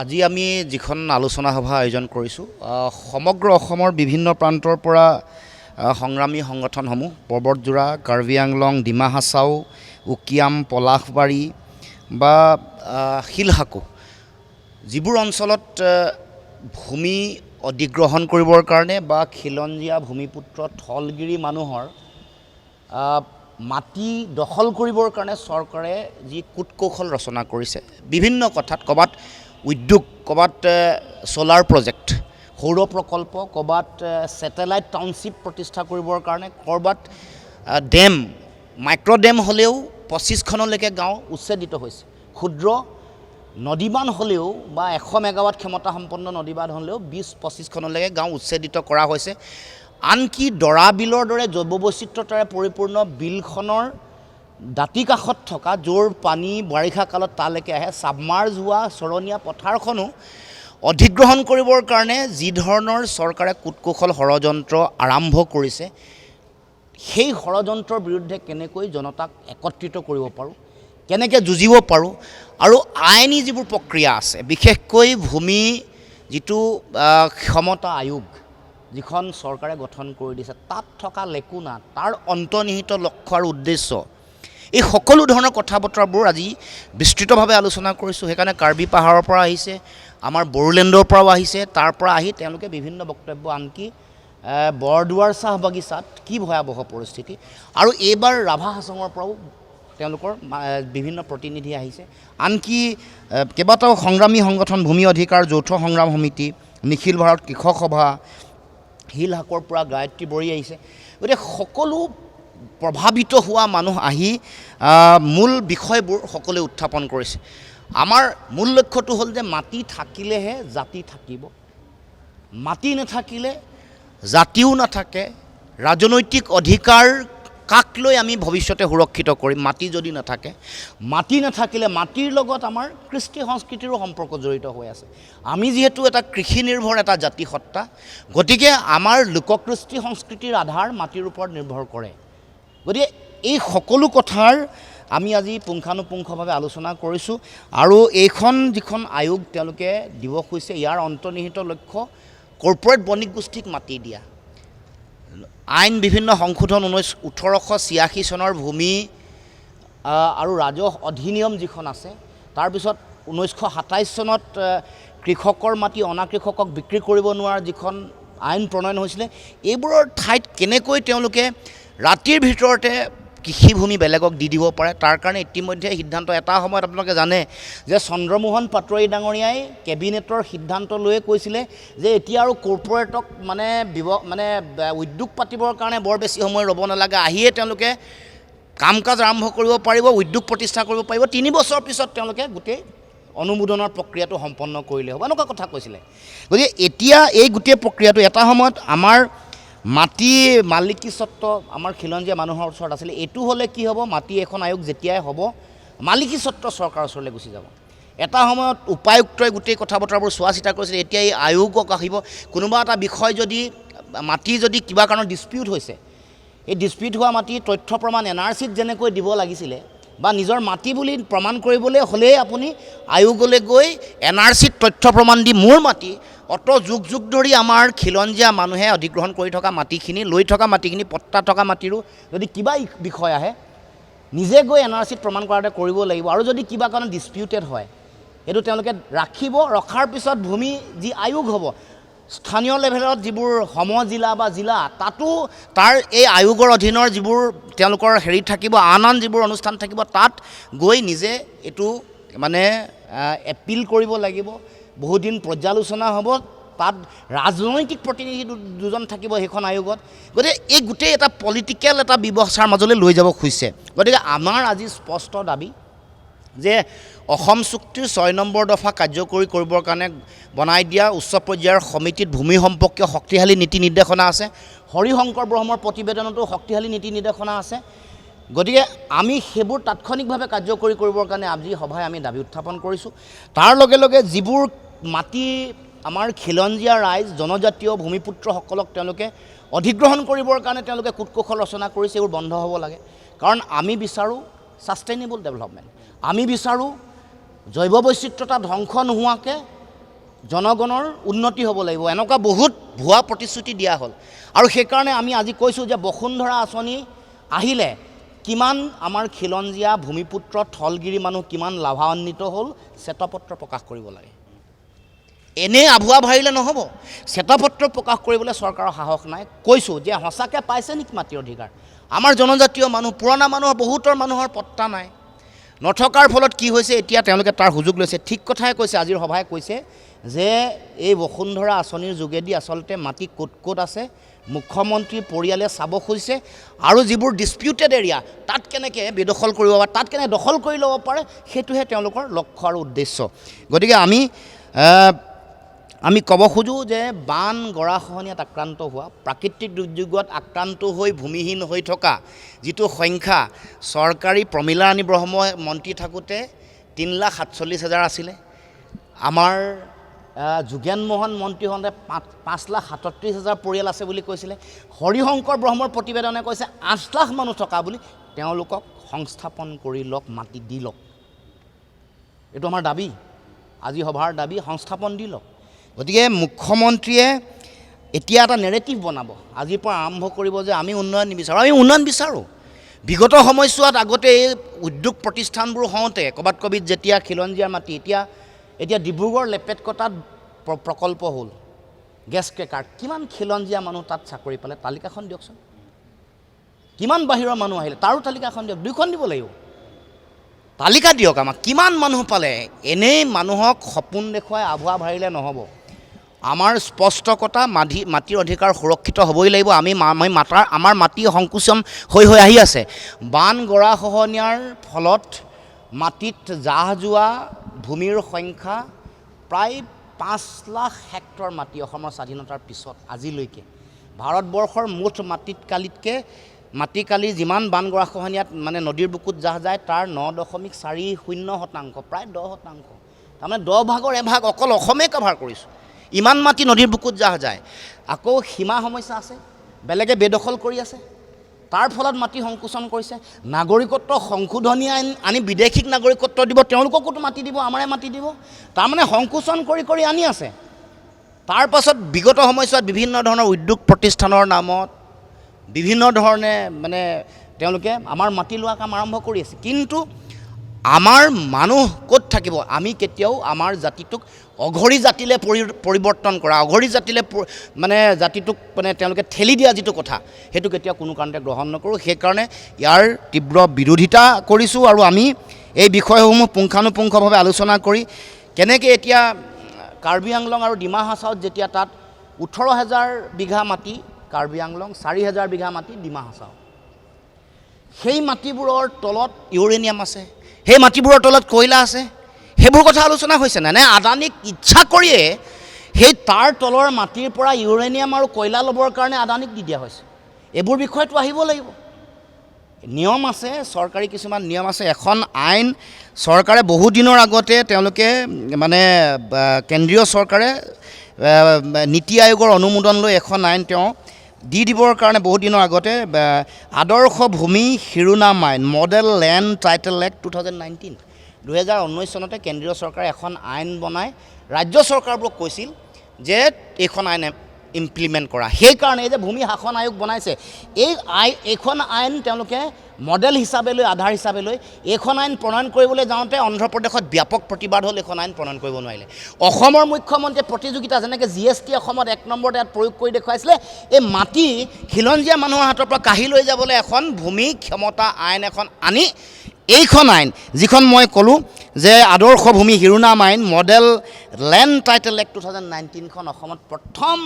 আজি আমি যিখন আলোচনা সভা আয়োজন কৰিছোঁ সমগ্ৰ অসমৰ বিভিন্ন প্ৰান্তৰ পৰা সংগ্ৰামী সংগঠনসমূহ পৰ্বতজোৰা, কাৰ্বি আংলং, ডিমা হাছাও, উকিয়াম, পলাশবাৰী বা শিলহাকো যিবোৰ অঞ্চলত ভূমি অধিগ্ৰহণ কৰিবৰ কাৰণে বা খিলঞ্জীয়া ভূমিপুত্ৰ থলগিৰি মানুহৰ মাটি দখল কৰিবৰ কাৰণে চৰকাৰে যি কূটকৌশল ৰচনা কৰিছে বিভিন্ন কথাত, ক'ৰবাত উদ্যোগ, ক'ৰবাত ছ'লাৰ প্ৰজেক্ট, সৌৰ প্ৰকল্প, ক'ৰবাত ছেটেলাইট টাউনশ্বিপ প্ৰতিষ্ঠা কৰিবৰ কাৰণে, ক'ৰবাত ডেম, মাইক্ৰ' ডেম হ'লেও 25খনলৈকে গাঁও উচ্ছেদিত হৈছে। ক্ষুদ্ৰ নদীবান্ধ হ'লেও বা 100 মেগাৱাট ক্ষমতা সম্পন্ন নদীবান্ধ হ'লেও 20-25খনলৈকে গাঁও উচ্ছেদিত কৰা হৈছে। আনকি দৰা বিলৰ দৰে জৈৱ বৈচিত্ৰতাৰে পৰিপূৰ্ণ বিলখনৰ দাঁতি কাষত থকা য'ৰ পানী বাৰিষা কালত তালৈকে আহে, ছাবমাৰ্জ হোৱা চৰণীয়া পথাৰখনো অধিগ্ৰহণ কৰিবৰ কাৰণে যি ধৰণৰ চৰকাৰে কূটকৌশল ষড়যন্ত্ৰ আৰম্ভ কৰিছে, সেই ষড়যন্ত্ৰৰ বিৰুদ্ধে কেনেকৈ জনতাক একত্ৰিত কৰিব পাৰোঁ, কেনেকৈ যুঁজিব পাৰোঁ, আৰু আইনী যিবোৰ প্ৰক্ৰিয়া আছে, বিশেষকৈ ভূমি যিটো ক্ষমতা আয়োগ যিখন চৰকাৰে গঠন কৰি দিছে, তাত থকা লেকুনা, তাৰ অন্তৰ্নিহিত লক্ষ্য আৰু উদ্দেশ্য, এই সকলো ধৰণৰ কথা বতৰাবোৰ আজি বিস্তৃতভাৱে আলোচনা কৰিছোঁ। সেইকাৰণে কাৰ্বি পাহাৰৰ পৰা আহিছে, আমাৰ বড়োলেণ্ডৰ পৰাও আহিছে, তাৰ পৰা আহি তেওঁলোকে বিভিন্ন বক্তব্য, আনকি বৰদুৱাৰ চাহ বাগিচাত কি ভয়াৱহ পৰিস্থিতি, আৰু এইবাৰ ৰাভা হাছঙৰ পৰাও তেওঁলোকৰ বিভিন্ন প্ৰতিনিধি আহিছে, আনকি কেইবাটাও সংগ্ৰামী সংগঠন, ভূমি অধিকাৰ যৌথ সংগ্ৰাম সমিতি, নিখিল ভাৰত কৃষক সভা, শিলহাকৰ পৰা গায়ত্ৰী বড়ি আহিছে। গতিকে সকলো প্ৰভাৱিত হোৱা মানুহ আহি মূল বিষয়বোৰ সকলোৱে উত্থাপন কৰিছে। আমাৰ মূল লক্ষ্যটো হ'ল যে মাটি থাকিলেহে জাতি থাকিব, মাটি নাথাকিলে জাতিও নাথাকে, ৰাজনৈতিক অধিকাৰ কাক লৈ আমি ভৱিষ্যতে সুৰক্ষিত কৰিম মাটি যদি নাথাকে, মাটি নাথাকিলে মাটিৰ লগত আমাৰ কৃষ্টি সংস্কৃতিৰো সম্পৰ্ক জড়িত হৈ আছে। আমি যিহেতু এটা কৃষি নিৰ্ভৰ এটা জাতি সত্তা, গতিকে আমাৰ লোককৃষ্টি সংস্কৃতিৰ আধাৰ মাটিৰ ওপৰত নিৰ্ভৰ কৰে। গতিকে এই সকলো কথাৰ আমি আজি পুংখানুপুংখভাৱে আলোচনা কৰিছোঁ, আৰু এইখন যিখন আয়োগ তেওঁলোকে দিব খুজিছে, ইয়াৰ অন্তৰ্নিহিত লক্ষ্য কৰ্পৰেট বণিক গোষ্ঠীক মাটি দিয়া, আইন বিভিন্ন সংশোধন 1886 চনৰ ভূমি আৰু ৰাজহ অধিনিয়ম যিখন আছে, তাৰপিছত 1927 চনত কৃষকৰ মাটি অনা কৃষকক বিক্ৰী কৰিব নোৱাৰা যিখন আইন প্ৰণয়ন হৈছিলে, এইবোৰৰ ঠাইত কেনেকৈ তেওঁলোকে ৰাতিৰ ভিতৰতে কৃষিভূমি বেলেগক দি দিব পাৰে, তাৰ কাৰণে ইতিমধ্যে সিদ্ধান্ত, এটা সময়ত আপোনালোকে জানে যে চন্দ্ৰমোহন পাটোৱাৰী ডাঙৰীয়াই কেবিনেটৰ সিদ্ধান্ত লৈয়ে কৈছিলে যে এতিয়া আৰু কৰ্পৰেটক মানে উদ্যোগ পাতিবৰ কাৰণে বৰ বেছি সময় ৰ'ব নালাগে, আহিয়ে তেওঁলোকে কাম কাজ আৰম্ভ কৰিব পাৰিব, উদ্যোগ প্ৰতিষ্ঠা কৰিব পাৰিব, 3 বছৰ পিছত তেওঁলোকে গোটেই অনুমোদনৰ প্ৰক্ৰিয়াটো সম্পন্ন কৰিলে হ'ব, এনেকুৱা কথা কৈছিলে। গতিকে এতিয়া এই গোটেই প্ৰক্ৰিয়াটো, এটা সময়ত আমাৰ মাটি মালিকী স্বত্ব আমাৰ খিলঞ্জীয়া মানুহৰ ওচৰত আছিলে, এইটো হ'লে কি হ'ব, মাটি এখন আয়োগ যেতিয়াই হ'ব মালিকী স্বত্ব চৰকাৰৰ ওচৰলৈ গুচি যাব। এটা সময়ত উপায়ুক্তই গোটেই কথা বতৰাবোৰ চোৱা চিতা কৰিছিলে, এতিয়া এই আয়োগক আহিব, কোনোবা এটা বিষয় যদি মাটি যদি কিবা কাৰণত ডিছপিউট হৈছে, এই ডিছপিউট হোৱা মাটি তথ্য প্ৰমাণ NRCত যেনেকৈ দিব লাগিছিলে, বা নিজৰ মাটি বুলি প্ৰমাণ কৰিবলৈ হ'লেই আপুনি আয়োগলৈ গৈ NRCত তথ্য প্ৰমাণ দি মোৰ মাটি, অত যুগ যুগ ধৰি আমাৰ খিলঞ্জীয়া মানুহে অধিগ্ৰহণ কৰি থকা মাটিখিনি, লৈ থকা মাটিখিনি, পট্টা থকা মাটিৰো যদি কিবা বিষয় আহে, নিজে গৈ NRCত প্ৰমাণ কৰাতে কৰিব লাগিব। আৰু যদি কিবা কাৰণত ডিছপিউটেড হয়, এইটো তেওঁলোকে ৰাখিব, ৰখাৰ পিছত ভূমি যি আয়োগ হ'ব, স্থানীয় লেভেলত যিবোৰ সমজিলা বা জিলা, তাতো তাৰ এই আয়োগৰ অধীনৰ যিবোৰ তেওঁলোকৰ হেৰি থাকিব, আন যিবোৰ অনুষ্ঠান থাকিব, তাত গৈ নিজে এইটো মানে এপিল কৰিব লাগিব, বহুদিন পৰ্যালোচনা হ'ব, তাত ৰাজনৈতিক প্ৰতিনিধি 2জন থাকিব সেইখন আয়োগত। গতিকে এই গোটেই এটা পলিটিকেল এটা ব্যৱস্থাৰ মাজলৈ লৈ যাব খুজিছে। গতিকে আমাৰ আজি স্পষ্ট দাবী যে অসম চুক্তিৰ 6 নম্বৰ দফা কাৰ্যকৰী কৰিবৰ কাৰণে বনাই দিয়া উচ্চ পৰ্যায়ৰ সমিতিত ভূমি সম্পৰ্কীয় শক্তিশালী নীতি নিৰ্দেশনা আছে, হৰিশংকৰ ব্ৰহ্মৰ প্ৰতিবেদনতো শক্তিশালী নীতি নিৰ্দেশনা আছে। গতিকে আমি সেইবোৰ তাৎক্ষণিকভাৱে কাৰ্যকৰী কৰিবৰ কাৰণে আজি সভাই আমি দাবী উত্থাপন কৰিছোঁ। তাৰ লগে লগে যিবোৰ মাটি আমাৰ খিলঞ্জীয়া ৰাইজ, জনজাতীয় ভূমিপুত্ৰসকলক তেওঁলোকে অধিগ্ৰহণ কৰিবৰ কাৰণে তেওঁলোকে কূটকৌশল ৰচনা কৰিছে, এইবোৰ বন্ধ হ'ব লাগে। কাৰণ আমি বিচাৰোঁ ছাষ্টেইনেবল ডেভেলপমেণ্ট, আমি বিচাৰোঁ জৈৱ বৈচিত্ৰতা ধ্বংস নোহোৱাকৈ জনগণৰ উন্নতি হ'ব লাগিব, এনেকুৱা বহুত ভুৱা প্ৰতিশ্ৰুতি দিয়া হ'ল। আৰু সেইকাৰণে আমি আজি কৈছোঁ যে বসুন্ধৰা আঁচনি আহিলে কিমান আমাৰ খিলঞ্জীয়া ভূমিপুত্ৰ থলগিৰি মানুহ কিমান লাভান্বিত হ'ল শ্বেতপত্ৰ প্ৰকাশ কৰিব লাগে। এনেই আভুৱা ভাৰিলে নহ'ব, শ্বেতপত্ৰ প্ৰকাশ কৰিবলৈ চৰকাৰৰ সাহস নাই। কৈছোঁ যে সঁচাকৈ পাইছে নেকি মাটিৰ অধিকাৰ? আমাৰ জনজাতীয় মানুহ, পুৰণা মানুহৰ বহুতৰ মানুহৰ পত্তা নাই। নথকাৰ ফলত কি হৈছে, এতিয়া তেওঁলোকে তাৰ সুযোগ লৈছে। ঠিক কথাই কৈছে, আজিৰ সভাই কৈছে যে এই বসুন্ধৰা আঁচনিৰ যোগেদি আচলতে মাটি ক'ত ক'ত আছে মুখ্যমন্ত্ৰীৰ পৰিয়ালে চাব খুজিছে, আৰু যিবোৰ ডিছপিউটেড এৰিয়া তাত কেনেকৈ বেদখল কৰিব পাৰে, তাত কেনেকৈ দখল কৰি ল'ব পাৰে, সেইটোহে তেওঁলোকৰ লক্ষ্য আৰু উদ্দেশ্য। গতিকে আমি ক'ব খোজোঁ যে বান গৰাখহনীয়াত আক্ৰান্ত হোৱা, প্ৰাকৃতিক দুৰ্যোগত আক্ৰান্ত হৈ ভূমিহীন হৈ থকা যিটো সংখ্যা, চৰকাৰী প্ৰমীলাৰাণী ব্ৰহ্মই মন্ত্ৰী থাকোঁতে 3,47,000 আছিলে। আমাৰ যোগেন মোহন মন্ত্ৰী হওঁতে 5,37,000 পৰিয়াল আছে বুলি কৈছিলে। হৰিশংকৰ ব্ৰহ্মৰ প্ৰতিবেদনে কৈছে 8 লাখ মানুহ থকা বুলি। তেওঁলোকক সংস্থাপন কৰি লওক, মাটি দি লওক, এইটো আমাৰ দাবী, আজি সভাৰ দাবী, সংস্থাপন দি লওক। গতিকে মুখ্যমন্ত্ৰীয়ে এতিয়া এটা নেৰেটিভ বনাব, আজিৰ পৰা আৰম্ভ কৰিব যে আমি উন্নয়ন নিবিচাৰোঁ। আমি উন্নয়ন বিচাৰোঁ। বিগত সময়ছোৱাত আগতে এই উদ্যোগ প্ৰতিষ্ঠানবোৰ হওঁতে ক'ৰবাত ক'ৰবাত যেতিয়া খিলঞ্জীয়াৰ মাটি, এতিয়া ডিব্ৰুগড় লেপেটকটাত প্ৰকল্প হ'ল, গেছ ক্ৰেকাৰ, কিমান খিলঞ্জীয়া মানুহ তাত চাকৰি পালে তালিকাখন দিয়কচোন। কিমান বাহিৰৰ মানুহ আহিলে তাৰো তালিকাখন দিয়ক, 2খন দিব লাগিব। তালিকা দিয়ক আমাক, কিমান মানুহ পালে। এনেই মানুহক সপোন দেখুৱাই আভুৱা ভাৰিলে নহ'ব। আমাৰ স্পষ্ট কথা, মাটিৰ অধিকাৰ সুৰক্ষিত হ'বই লাগিব। আমাৰ মাটি সংকোচন হৈ আহি আছে। বান গৰাখহনীয়াৰ ফলত মাটিত জাহ যোৱা ভূমিৰ সংখ্যা প্ৰায় 5 লাখ হেক্টৰ মাটি অসমৰ স্বাধীনতাৰ পিছত আজিলৈকে। ভাৰতবৰ্ষৰ মুঠ মাটি কালি যিমান বান গৰাখহনীয়াত মানে নদীৰ বুকুত জাহ যায় তাৰ 9.40%, প্ৰায় 10%। তাৰমানে 10 ভাগৰ 1 ভাগ অকল অসমেই কাভাৰ কৰিছোঁ। ইমান মাটি নদীৰ বুকুত জাহ যায়। আকৌ সীমা সমস্যা আছে, বেলেগে বেদখল কৰি আছে, তাৰ ফলত মাটি সংকোচন কৰিছে। নাগৰিকত্ব সংশোধনী আইন আনি বিদেশীক নাগৰিকত্ব দিব, তেওঁলোককোতো মাটি দিব, আমাৰে মাটি দিব। তাৰমানে সংকোচন কৰি আনি আছে। তাৰ পাছত বিগত সময়ছোৱাত বিভিন্ন ধৰণৰ উদ্যোগ প্ৰতিষ্ঠানৰ নামত বিভিন্ন ধৰণে মানে তেওঁলোকে আমাৰ মাটি লোৱা কাম আৰম্ভ কৰি আছে। কিন্তু আমাৰ মানুহ ক'ত থাকিব? আমি কেতিয়াও আমাৰ জাতিটোক অঘৰী জাতিলৈ পৰিৱৰ্তন কৰা, অঘৰী জাতিলৈ মানে জাতিটোক মানে তেওঁলোকে ঠেলি দিয়া যিটো কথা, সেইটো কেতিয়াও কোনো কাৰণতে গ্ৰহণ নকৰোঁ। সেইকাৰণে ইয়াৰ তীব্ৰ বিৰোধিতা কৰিছোঁ। আৰু আমি এই বিষয়সমূহ পুংখানুপুংখভাৱে আলোচনা কৰি কেনেকৈ এতিয়া কাৰ্বি আংলং আৰু ডিমা হাছাওত যেতিয়া তাত 18,000 বিঘা মাটি কাৰ্বি আংলং, 4,000 বিঘা মাটি ডিমা হাছাও, সেই মাটিবোৰৰ তলত ইউৰেনিয়াম আছে, সেই মাটিবোৰৰ তলত কয়লা আছে, সেইবোৰ কথা আলোচনা হৈছে নে? আদানীক ইচ্ছা কৰিয়ে সেই তাৰ তলৰ মাটিৰ পৰা ইউৰেনিয়াম আৰু কয়লা ল'বৰ কাৰণে আদানীক দি দিয়া হৈছে। এইবোৰ বিষয়টো আহিব লাগিব। নিয়ম আছে, চৰকাৰী কিছুমান নিয়ম আছে। এখন আইন চৰকাৰে বহু দিনৰ আগতে তেওঁলোকে মানে কেন্দ্ৰীয় চৰকাৰে নীতি আয়োগৰ অনুমোদন লৈ এখন আইন তেওঁ দি দিবৰ কাৰণে বহু দিনৰ আগতে আদৰ্শ ভূমি শিৰোনাম আইন, মডেল লেণ্ড টাইটেল এক্ট 2019 চনতে কেন্দ্ৰীয় চৰকাৰে এখন আইন বনাই ৰাজ্য চৰকাৰবোৰক কৈছিল যে এইখন আইন ইমপ্লিমেণ্ট কৰা। সেইকাৰণে এই যে ভূমি শাসন আয়োগ বনাইছে, এইখন আইন তেওঁলোকে মডেল হিচাপে লৈ, আধাৰ হিচাপে লৈ এইখন আইন প্ৰণয়ন কৰিবলৈ যাওঁতে অন্ধ্ৰপ্ৰদেশত ব্যাপক প্ৰতিবাদ হ'ল, এইখন আইন প্ৰণয়ন কৰিব নোৱাৰিলে। অসমৰ মুখ্যমন্ত্ৰীয়ে প্ৰতিযোগিতা, যেনেকৈ GST অসমত 1 নম্বৰত ইয়াত প্ৰয়োগ কৰি দেখুৱাইছিলে, এই মাটি খিলঞ্জীয়া মানুহৰ হাতৰ পৰা কাঢ়ি লৈ যাবলৈ এখন ভূমি ক্ষমতা আইন এখন আনি এইখন আইন, যিখন মই ক'লোঁ যে আদৰ্শ ভূমি শিৰোনাম আইন, মডেল লেণ্ড টাইটেল এক্ট 2019খন অসমত প্ৰথম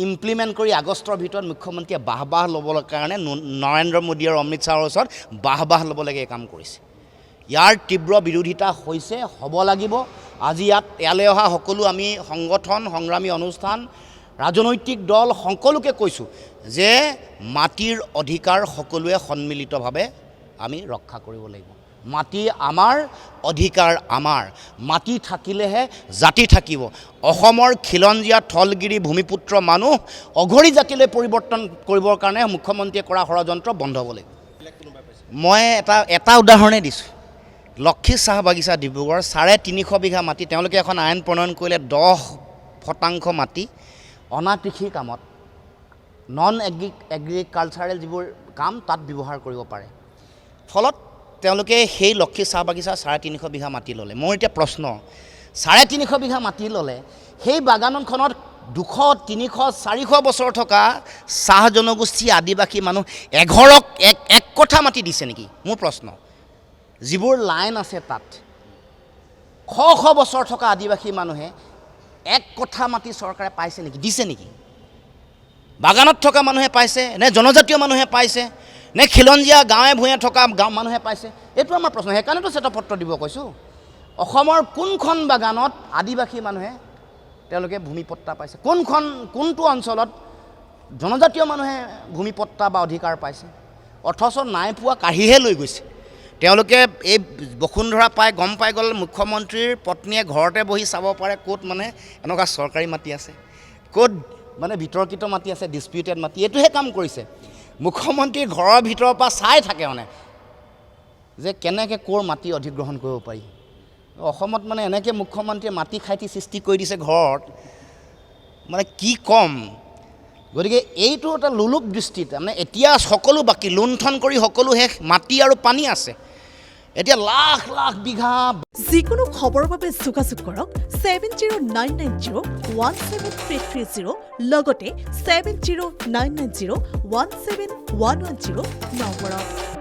ইমপ্লিমেণ্ট কৰি আগষ্টৰ ভিতৰত মুখ্যমন্ত্ৰীয়ে বাহ ল'বৰ কাৰণে নৰেন্দ্ৰ মোদী আৰু অমিত শ্বাহৰ ওচৰত বাহ ল'ব লাগে এই কাম কৰিছে। ইয়াৰ তীব্ৰ বিৰোধিতা হৈছে, হ'ব লাগিব। আজি ইয়ালৈ অহা সকলো আমি সংগঠন, সংগ্ৰামী অনুষ্ঠান, ৰাজনৈতিক দল সকলোকে কৈছোঁ যে মাটিৰ অধিকাৰ সকলোৱে সন্মিলিতভাৱে আমি ৰক্ষা কৰিব লাগিব। মাটি আমাৰ, অধিকাৰ আমাৰ। মাটি থাকিলেহে জাতি থাকিব। অসমৰ খিলঞ্জীয়া থলগিৰি ভূমিপুত্ৰ মানুহ অঘৰী জাতিলৈ পৰিৱৰ্তন কৰিবৰ কাৰণে মুখ্যমন্ত্ৰীয়ে কৰা ষড়যন্ত্ৰ বন্ধ হ'ব লাগিব। মই এটা উদাহৰণে দিছোঁ। লক্ষী চাহ বাগিচা ডিব্ৰুগড় 350 বিঘা মাটি তেওঁলোকে এখন আইন প্ৰণয়ন কৰিলে 10% মাটি অনাকৃষিৰ কামত নন এগ্ৰিকালচাৰেল যিবোৰ কাম তাত ব্যৱহাৰ কৰিব পাৰে ফলত তেওঁলোকে সেই লক্ষী চাহ বাগিচা 350 বিঘা মাটি ল'লে মোৰ এতিয়া প্ৰশ্ন 350 বিঘা মাটি ল'লে সেই বাগানখনত 200 300 400 বছৰ থকা চাহ জনগোষ্ঠী আদিবাসী মানুহ এঘৰক এক কঠা মাটি দিছে নেকি মোৰ প্ৰশ্ন যিবোৰ লাইন আছে তাত শ বছৰ থকা আদিবাসী মানুহে এক কঠা মাটি চৰকাৰে পাইছে নেকি দিছে নেকি বাগানত থকা মানুহে পাইছে নে জনজাতীয় মানুহে পাইছে নে খিলঞ্জীয়া গাঁৱে ভূঞে থকা মানুহে পাইছে এইটো আমাৰ প্ৰশ্ন সেইকাৰণেতো শ্বেতপত্ৰ দিব কৈছোঁ অসমৰ কোনখন বাগানত আদিবাসী মানুহে তেওঁলোকে ভূমিপট্টা পাইছে কোনটো অঞ্চলত জনজাতীয় মানুহে ভূমিপট্টা বা অধিকাৰ পাইছে অথচ নাই পোৱা কাঢ়িহে লৈ গৈছে তেওঁলোকে এই বসুন্ধৰা পাই গম পাই গ'ল মুখ্যমন্ত্ৰীৰ পত্নীয়ে ঘৰতে বহি চাব পাৰে ক'ত মানে এনেকুৱা চৰকাৰী মাটি আছে ক'ত মানে বিতৰ্কিত মাটি আছে ডিছপিউটেড মাটি এইটোহে কাম কৰিছে মুখ্যমন্ত্ৰীৰ ঘৰৰ ভিতৰৰ পৰা চাই থাকে মানে যে কেনেকৈ ক'ৰ মাটি অধিগ্ৰহণ কৰিব পাৰি অসমত মানে এনেকৈ মুখ্যমন্ত্ৰীয়ে মাটি খাইটি সৃষ্টি কৰি দিছে ঘৰত মানে কি কম গতিকে এইটো এটা লোলুপ দৃষ্টিত মানে এতিয়া সকলো বাকী লুণ্ঠন কৰি সকলো শেষ মাটি আৰু পানী আছে এতিয়া লাখ লাখ বিঘা যিকোনো খবৰৰ বাবে যোগাযোগ কৰক 7099017330 লগতে 7099017110 নম্বৰত